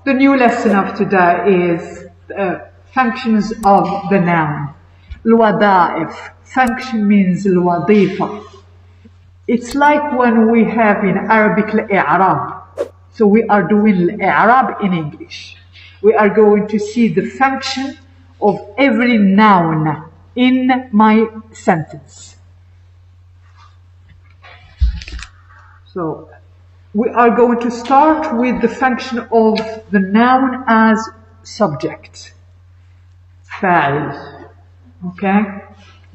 The new lesson of today is functions of the noun. الوظائف. Function means الوظيفة. It's like when we have in Arabic الإعراب. So we are doing الإعراب in English. We are going to see the function of every noun in my sentence. So we are going to start with the function of the noun as subject. فاعل. Okay?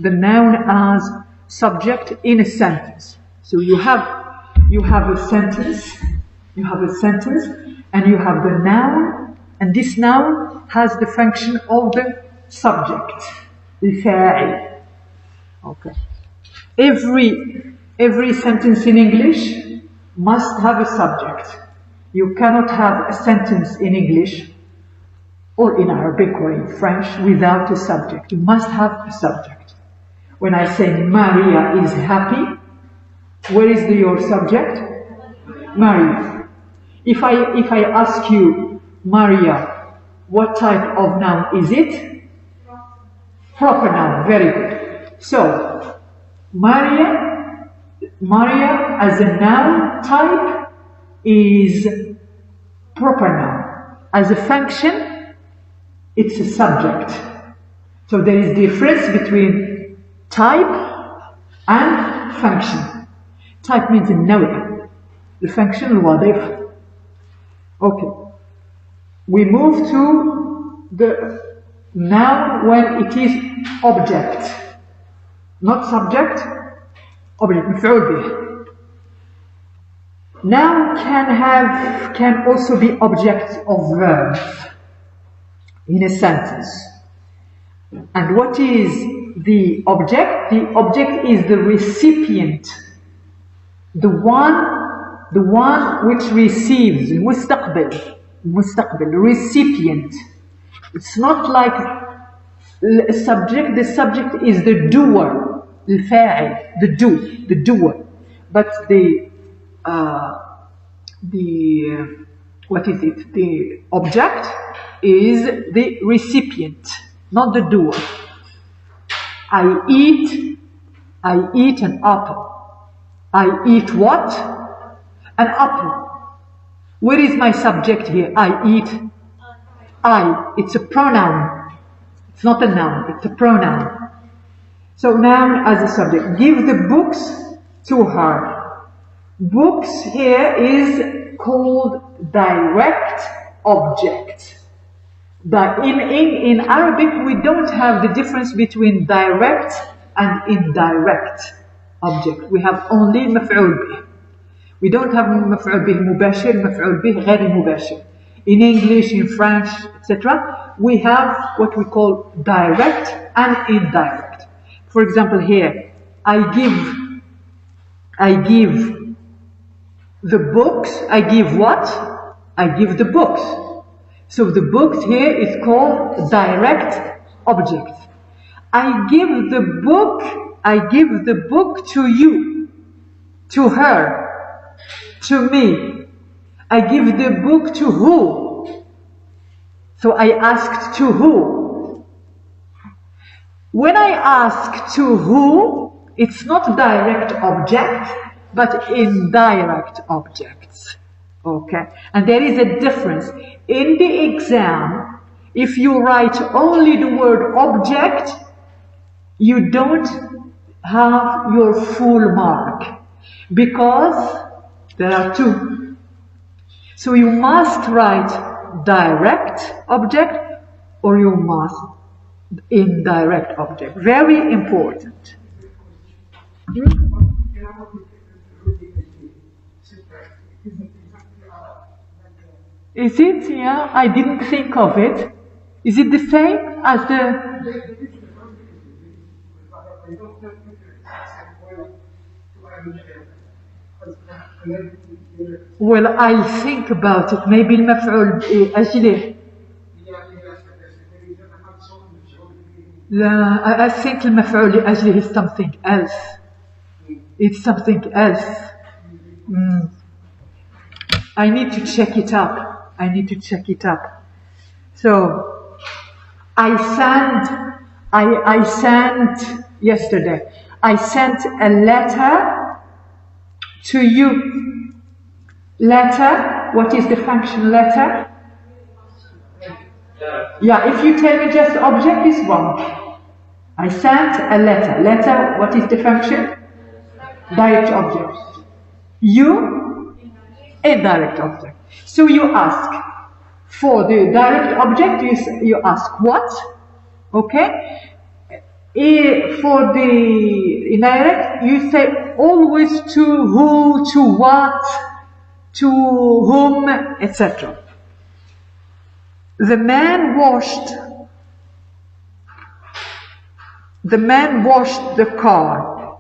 The noun as subject in a sentence. So you have a sentence, and you have the noun, and this noun has the function of the subject. الفاعل. Okay. Every sentence in English must have a subject. You cannot have a sentence in English or in Arabic or in French without a subject. You must have a subject. When I say Maria is happy, where is your subject? Maria. If I ask you, Maria, what type of noun is it? Proper noun. Very good. So, Maria as a noun type is proper noun. As a function, it's a subject. So there is difference between type and function. Type means النوع. The function الوظيفة. Okay. We move to the noun when it is object. Not subject, object. مفعول به. Noun can also be objects of verbs in a sentence. And what is the object? The object is the recipient, the one which receives. المستقبل, recipient. It's not like a subject. The subject is the doer, الفاعل, the doer. But what is it? The object is the recipient, not the doer. I eat an apple. I eat what? An apple. Where is my subject here? I eat. It's a pronoun. It's not a noun, it's a pronoun. So noun as a subject. Give the books to her. Books here is called direct object. But in Arabic, we don't have the difference between direct and indirect object. We have only مفعول به. We don't have مفعول به مباشر, مفعول به غير مباشر. In English, in French, etc., we have what we call direct and indirect. For example, here, I give the books. I give what? I give the books. So the books here is called direct object. I give the book to you, to her, to me. I give the book to who? So I asked to who? When I ask to who, it's not direct object, but indirect objects. Okay? And there is a difference. In the exam, if you write only the word object, you don't have your full mark, because there are two. So you must write direct object or you must indirect object. Very important. Is it? Yeah, I didn't think of it. Is it the same as the... Well, I'll think about it. Maybe المفعول أجله. لا, I think المفعول لأجله is something else. It's something else. I need to check it up. I need to check it up. So, I sent yesterday, I sent a letter to you. Letter, what is the function letter? Yeah, if you tell me just object is wrong. I sent a letter. Letter, what is the function? Direct object. You, indirect object. So you ask, for the direct object, you ask what? Okay? For the indirect, you say always to who, to what, to whom, etc. The man washed the car.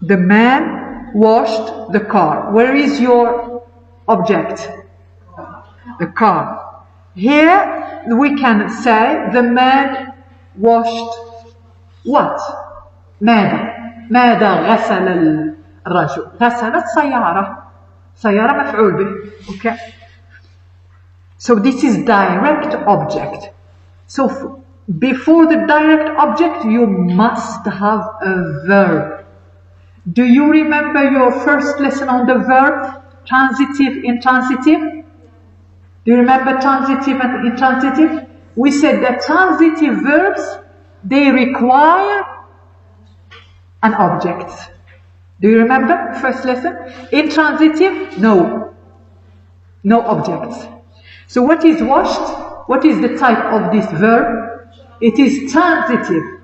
The man washed the car. Where is your object? The car. Here we can say the man washed what? ماذا غسل الرجل. غسلت سيارة مفعول به. Okay. So this is direct object. So before the direct object you must have a verb. Do you remember your first lesson on the verb? Transitive, intransitive? Do you remember transitive and intransitive? We said that transitive verbs, they require an object. Do you remember first lesson? Intransitive, no objects. So what is washed? What is the type of this verb? It is transitive.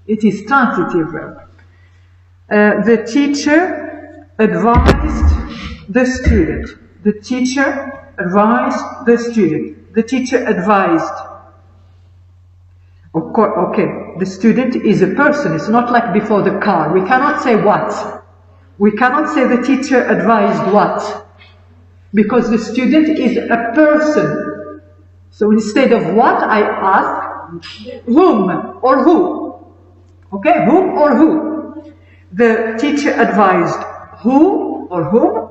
It is transitive verb. The teacher advised the student. The teacher advised the student. The teacher advised. Okay, the student is a person. It's not like before the car. We cannot say what. We cannot say the teacher advised what. Because the student is a person. So instead of what, I ask whom or who. Okay, whom or who. The teacher advised who or whom.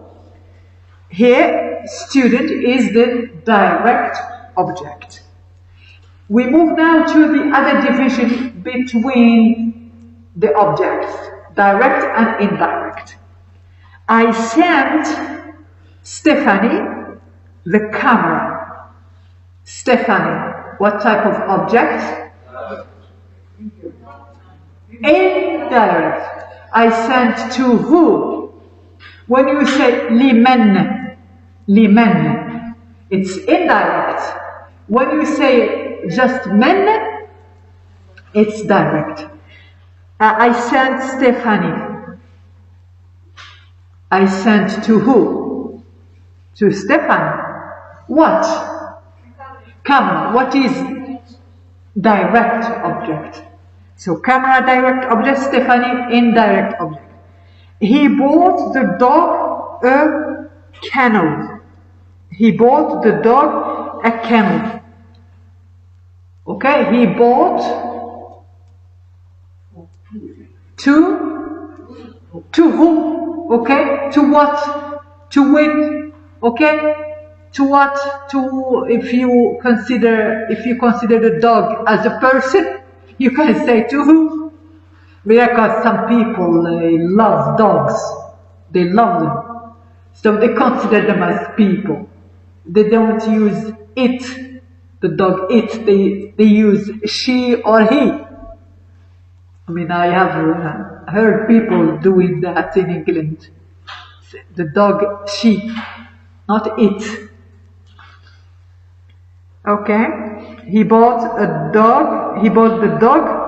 Here, student is the direct object. We move now to the other division between the objects, direct and indirect. I sent Stephanie the camera. Stephanie, what type of object? Indirect. I sent to who? When you say limen, it's indirect. When you say just men, it's direct. I sent Stephanie. I sent to who? To Stephanie. What? Camera. What is direct object? So camera, direct object. Stephanie, indirect object. He bought the dog a kennel. He bought the dog a kennel. Okay, he bought to whom? Okay, to what? To with? Okay, to what? To if you consider the dog as a person, you can say to who? Because some people love dogs, they love them, so they consider them as people. They don't use it, the dog it, they use she or he. I mean, I have heard people doing that in England. The dog she, not it. Okay, he bought a dog, he bought the dog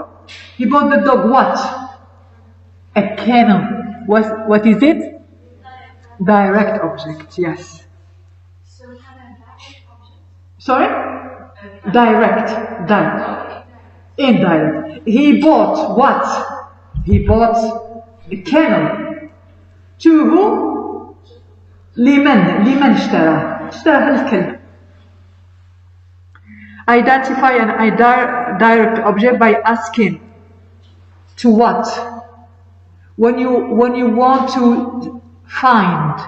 what? A kennel. What is it? Direct object, yes. Sorry? Direct. Indirect. He bought what? He bought a kennel. To who? لمن اشترى الكلب. Identify an direct object by asking to what? When you want to find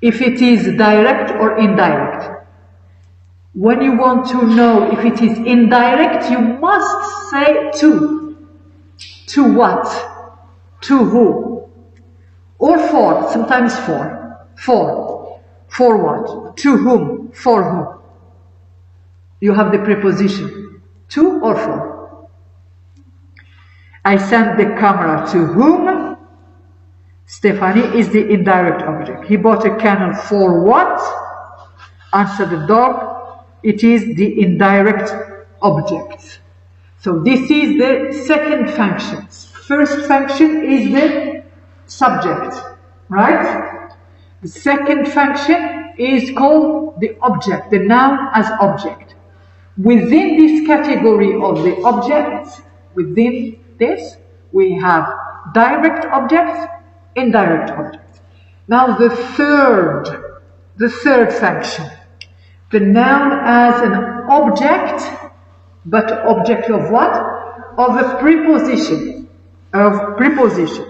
if it is direct or indirect. When you want to know if it is indirect, you must say to. To what? To who? Or for, sometimes for. For. For what? To whom? For whom? You have the preposition. To or for. I sent the camera to whom? Stephanie is the indirect object. He bought a candle for what? Answer the dog. It is the indirect object. So this is the second function. First function is the subject, right? The second function is called the object, the noun as object. Within this category of the objects, within this, we have direct objects, indirect objects. Now the third function, the noun as an object, but object of what? Of a preposition. Of preposition.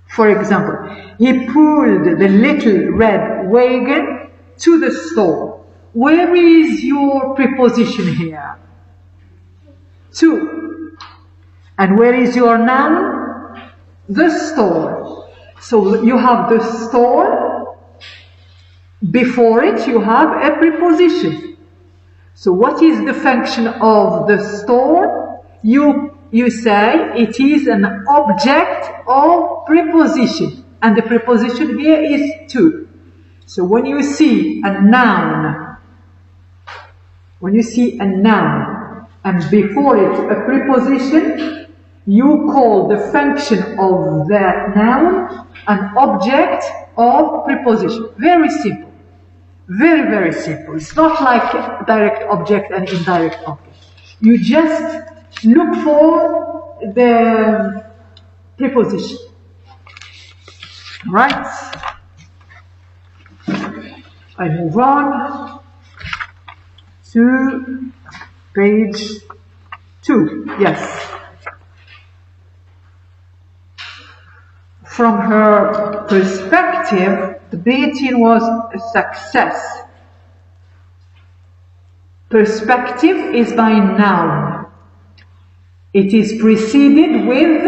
For example, he pulled the little red wagon to the store. Where is your preposition here? To. And where is your noun? The store. So you have the store. Before it you have a preposition. So what is the function of the store? You say it is an object of preposition. And the preposition here is to. So when you see a noun, and before it a preposition, you call the function of that noun an object of preposition. Very simple. Very, very simple. It's not like direct object and indirect object. You just look for the preposition. Right? I move on to page 2. Yes. From her perspective, the meeting was a success. Perspective is by noun. It is preceded with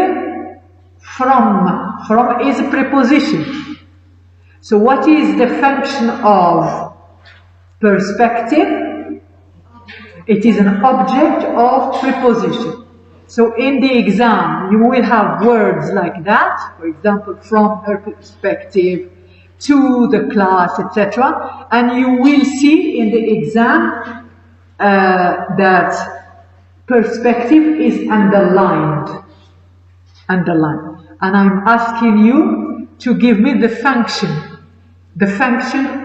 from. From is a preposition. So what is the function of perspective? It is an object of preposition. So in the exam, you will have words like that, for example, from her perspective, to the class, etc. And you will see in the exam that perspective is underlined. Underlined. And I'm asking you to give me the function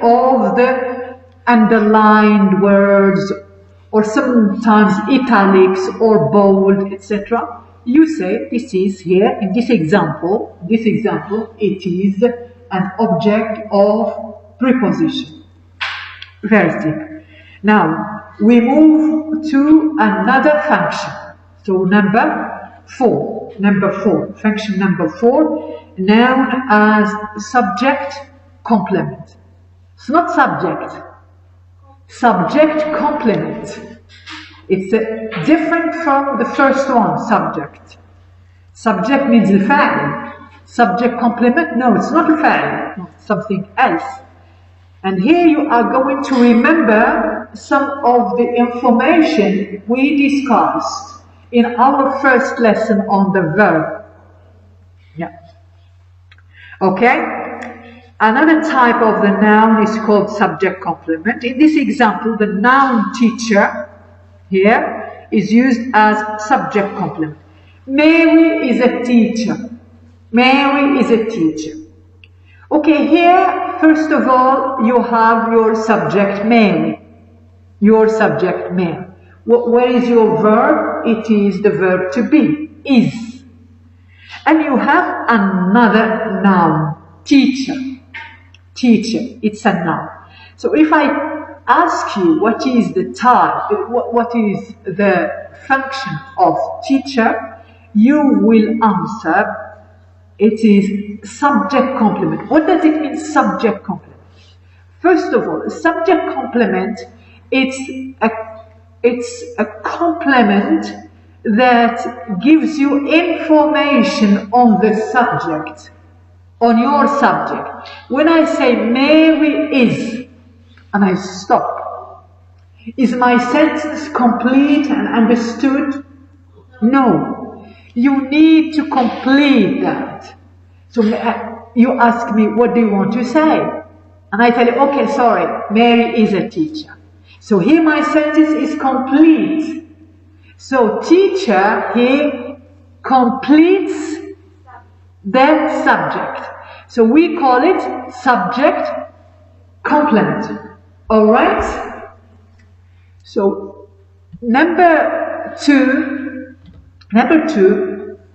of the underlined words, or sometimes italics or bold, etc. You say this is here in this example, it is an object of preposition. Very simple. Now we move to another function. So number 4, function number 4, noun as subject complement. It's not subject. Subject complement. It's different from the first one, subject. Subject means الفاعل. Subject complement, no, it's not الفاعل. No, it's something else. And here you are going to remember some of the information we discussed in our first lesson on the verb. Yeah. Okay? Another type of the noun is called subject complement. In this example, the noun teacher here is used as subject complement. Mary is a teacher. Mary is a teacher. Okay, here, first of all, you have your subject Mary. Your subject Mary. Where is your verb? It is the verb to be, is. And you have another noun, teacher. Teacher, it's a noun. So if I ask you what is the type, what is the function of teacher, you will answer it is subject complement. What does it mean, subject complement? First of all, subject complement, it's a complement that gives you information on the subject, on your subject. When I say Mary is, and I stop, is my sentence complete and understood? No. You need to complete that. So you ask me, what do you want to say? And I tell you, okay, sorry, Mary is a teacher. So here my sentence is complete. So teacher, he completes the subject. So we call it subject complement. Alright? So number two,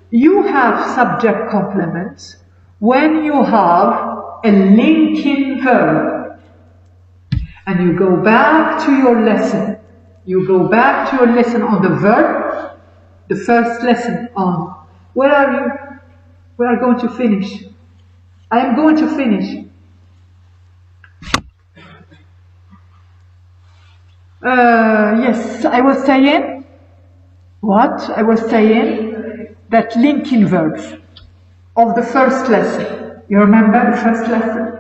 you have subject complements when you have a linking verb. And you go back to your lesson. You go back to your lesson on the verb, the first lesson on. Where are you? We are going to finish. I am going to finish. Yes, I was saying. What? I was saying that linking verbs of the first lesson. You remember the first lesson?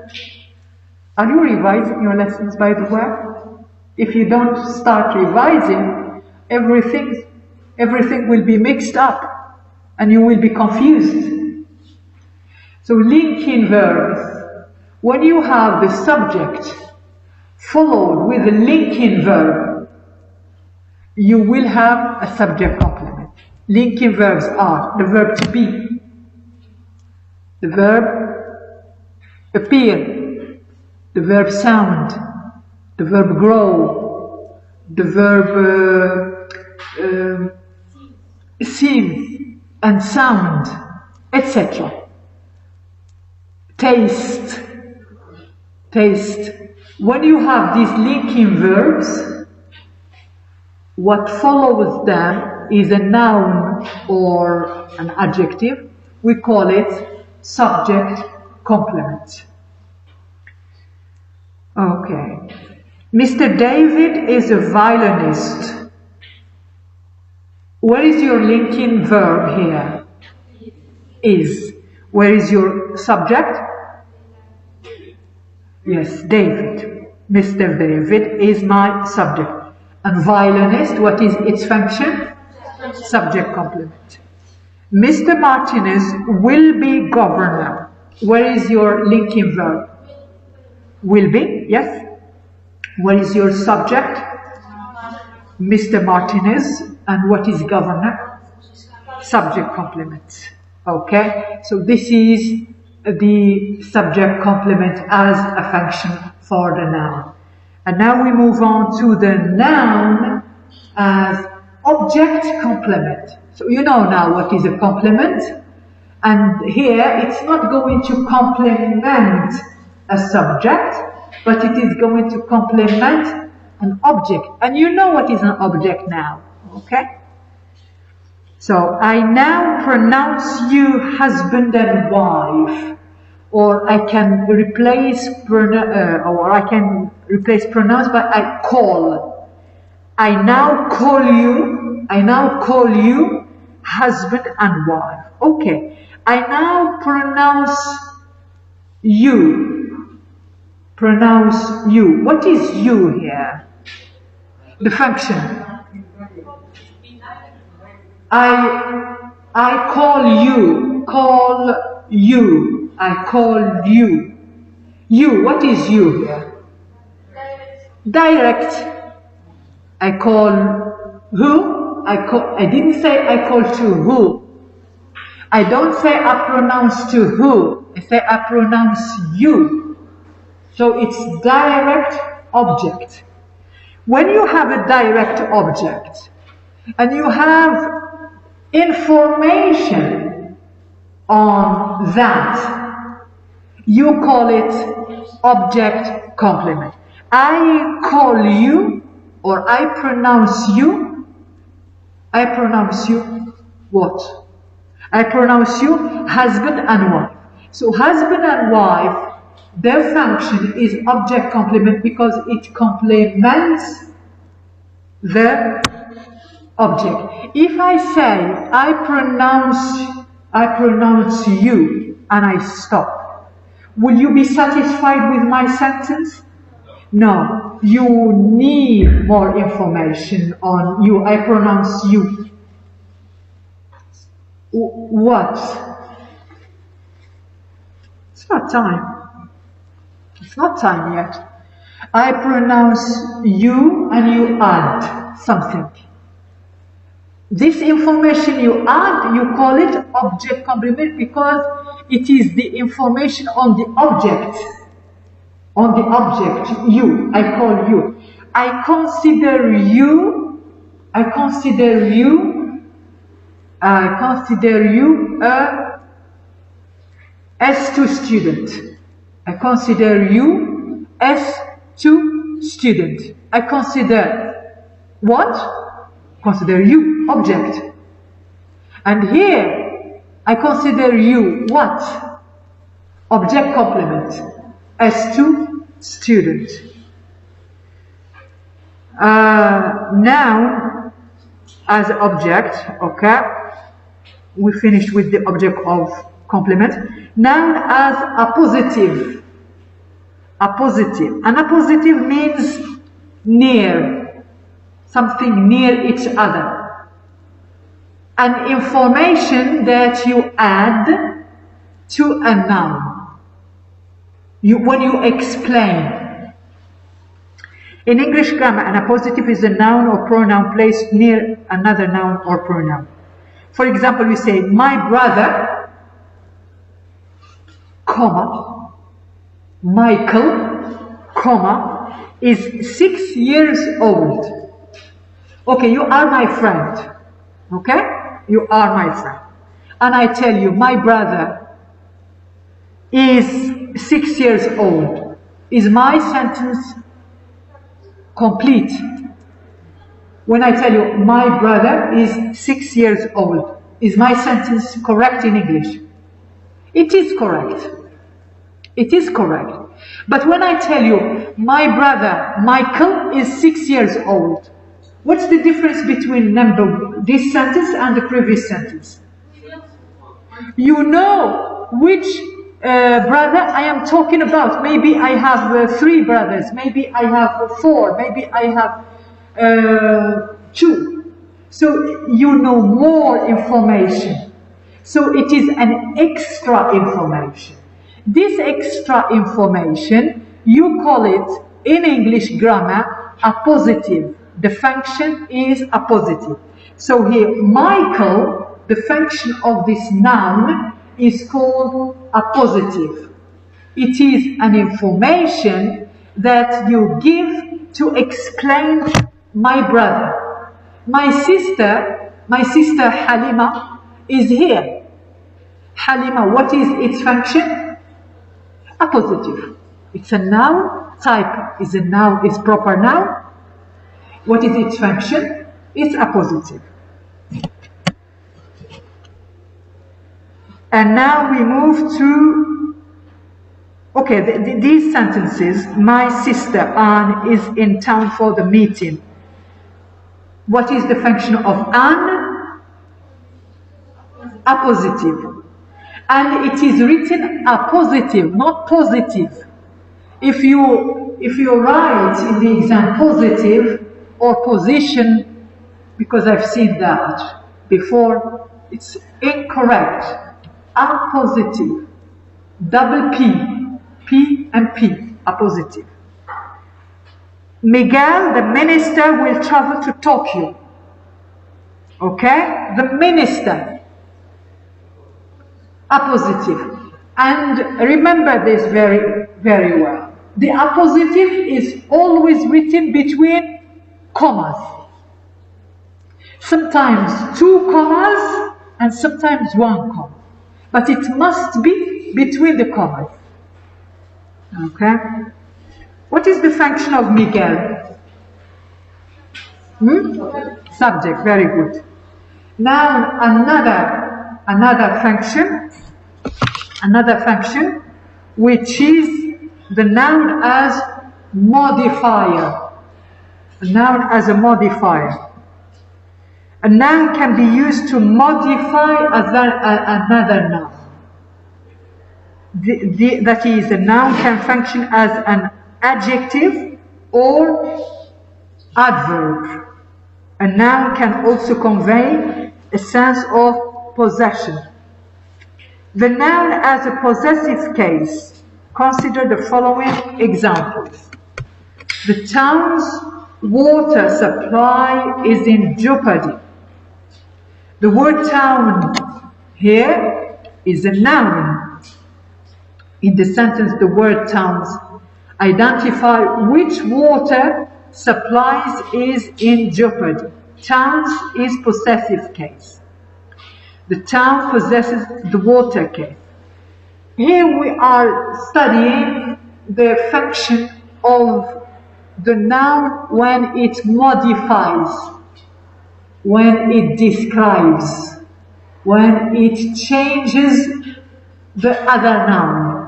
Are you revising your lessons, by the way? If you don't start revising, everything will be mixed up and you will be confused. So linking verbs, when you have the subject followed with a linking verb, you will have a subject complement. Linking verbs are the verb to be, the verb appear, the verb sound, the verb grow, the verb seem and sound, etc. Taste. When you have these linking verbs, what follows them is a noun or an adjective. We call it subject complement. Okay. Mr. David is a violinist. Where is your linking verb here? Is. Where is your subject? Yes, David. Mr. David is my subject. And violinist, what is its function? Subject complement. Mr. Martinez will be governor. Where is your linking verb? Will be, yes. What is your subject? Mr. Martinez. And what is governor? Subject complement. Okay, so this is the subject complement as a function for the noun. And now we move on to the noun as object complement. So you know now what is a complement. And here it's not going to complement a subject, but it is going to complement an object. And you know what is an object now, okay? So I now pronounce you husband and wife, or I can replace pronounce by I call. I now call you husband and wife. Okay. I now pronounce you. Pronounce you. What is you here? The function. I call you. I call you. You. What is you here? Direct. I call who? I didn't say I call to who. I don't say I pronounce to who. I say I pronounce you. So it's direct object. When you have a direct object and you have information on that, you call it object complement. I call you, or I pronounce you. I pronounce you what? I pronounce you husband and wife. So husband and wife Their function is object complement because it complements the object. If I say I pronounce you and I stop, will you be satisfied with my sentence? No, you need more information on you. I pronounce you. What? It's not time. It's not time yet. I pronounce you and you add something. This information you add, you call it object complement because it is the information on the object. On the object, you, I call you. I consider you a S2 student. I consider you S2 student. I consider what? Consider you, object. And here, I consider you what? Object complement. S2 student. Noun as object, okay? We finished with the object of complement. Noun as a positive. A positive. And a positive means near. Something near each other. An information that you add to a noun. When you explain. In English grammar, an appositive is a noun or pronoun placed near another noun or pronoun. For example, we say, my brother, comma, Michael, comma, is 6 years old. Okay, you are my friend. Okay? You are my friend. And I tell you, my brother is 6 years old. Is my sentence complete? When I tell you my brother is 6 years old, is my sentence correct in English? It is correct. It is correct. But when I tell you my brother Michael is 6 years old, what's the difference between this sentence and the previous sentence? You know which brother I am talking about. Maybe I have 3 brothers, maybe I have 4, maybe I have 2. So you know more information. So it is an extra information. This extra information, you call it in English grammar a positive. The function is a positive. So here, Michael, the function of this noun is called a positive. It is an information that you give to explain my brother. My sister Halima is here. Halima, what is its function? A positive. It's a noun. Type is a noun, is proper noun. What is its function? It's a positive. And now we move to, okay, these sentences. My sister Anne is in town for the meeting. What is the function of Anne? A positive. And it is written a positive, not positive. If you write in the exam positive or position, because I've seen that before, it's incorrect. A positive, double P, P and P, a positive. Miguel, the minister, will travel to Tokyo. Okay? The minister, a positive. And remember this very, very well. The appositive is always written between commas. Sometimes 2 commas and sometimes 1 comma. But it must be between the commas. Okay? What is the function of Miguel? Subject, very good. Now another function which is the noun as modifier. A noun as a modifier. A noun can be used to modify another noun. That is, a noun can function as an adjective or adverb. A noun can also convey a sense of possession. The noun as a possessive case. Consider the following examples. The town's water supply is in jeopardy. The word town here is a noun. In the sentence, the word towns identify which water supplies is in jeopardy. Towns is possessive case. The town possesses the water case. Here we are studying the function of the noun when it modifies, when it describes, when it changes the other noun.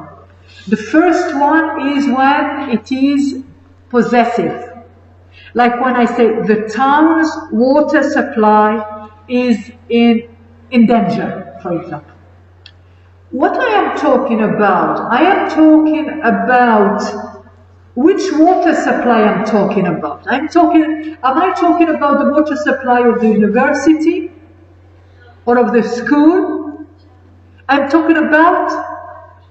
The first one is when it is possessive. Like when I say the town's water supply is in danger, for example. What I am talking about? I am talking about which water supply I'm talking about. Am I talking about the water supply of the university or of the school? I'm talking about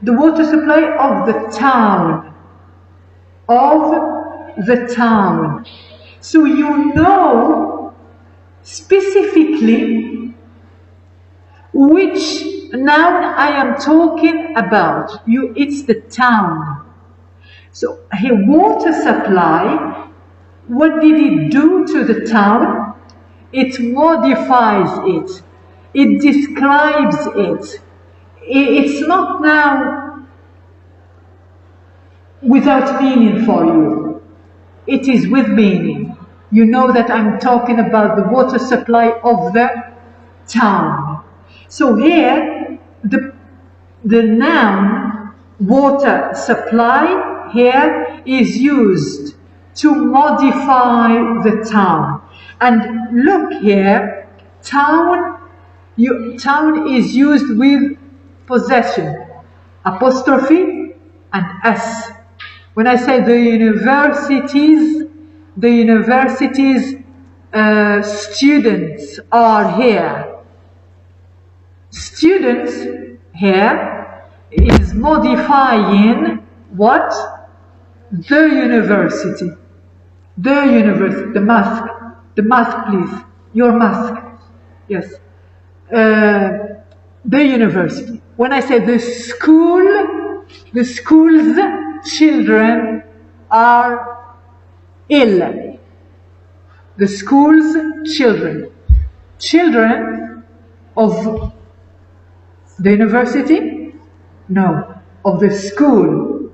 the water supply of the town. Of the town. So you know specifically which noun I am talking about. It's the town. So here, water supply, what did it do to the town? It modifies it. It describes it. It's not now without meaning for you. It is with meaning. You know that I'm talking about the water supply of the town. So here, the noun water supply here is used to modify the town. And look here, town is used with possession, apostrophe and S. When I say the universities students are here. Students here is modifying what? The university. The university. The mask, please. Your mask. Yes. The university. When I say the school's children are ill. The school's children. Children of the university? No, of the school.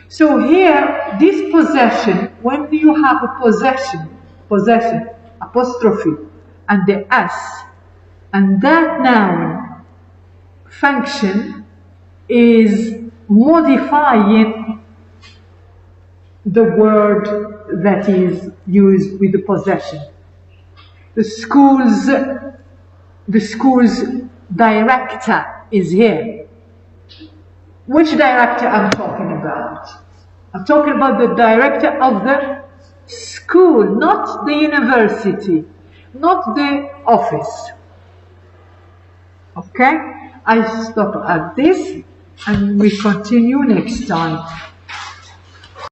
So here, this possession, when you have a possession, apostrophe, and the S, and that noun function is modifying the word that is used with the possession. The school's director is here. Which director I'm talking about? I'm talking about the director of the school, not the university, not the office. Okay? I stop at this and we continue next time.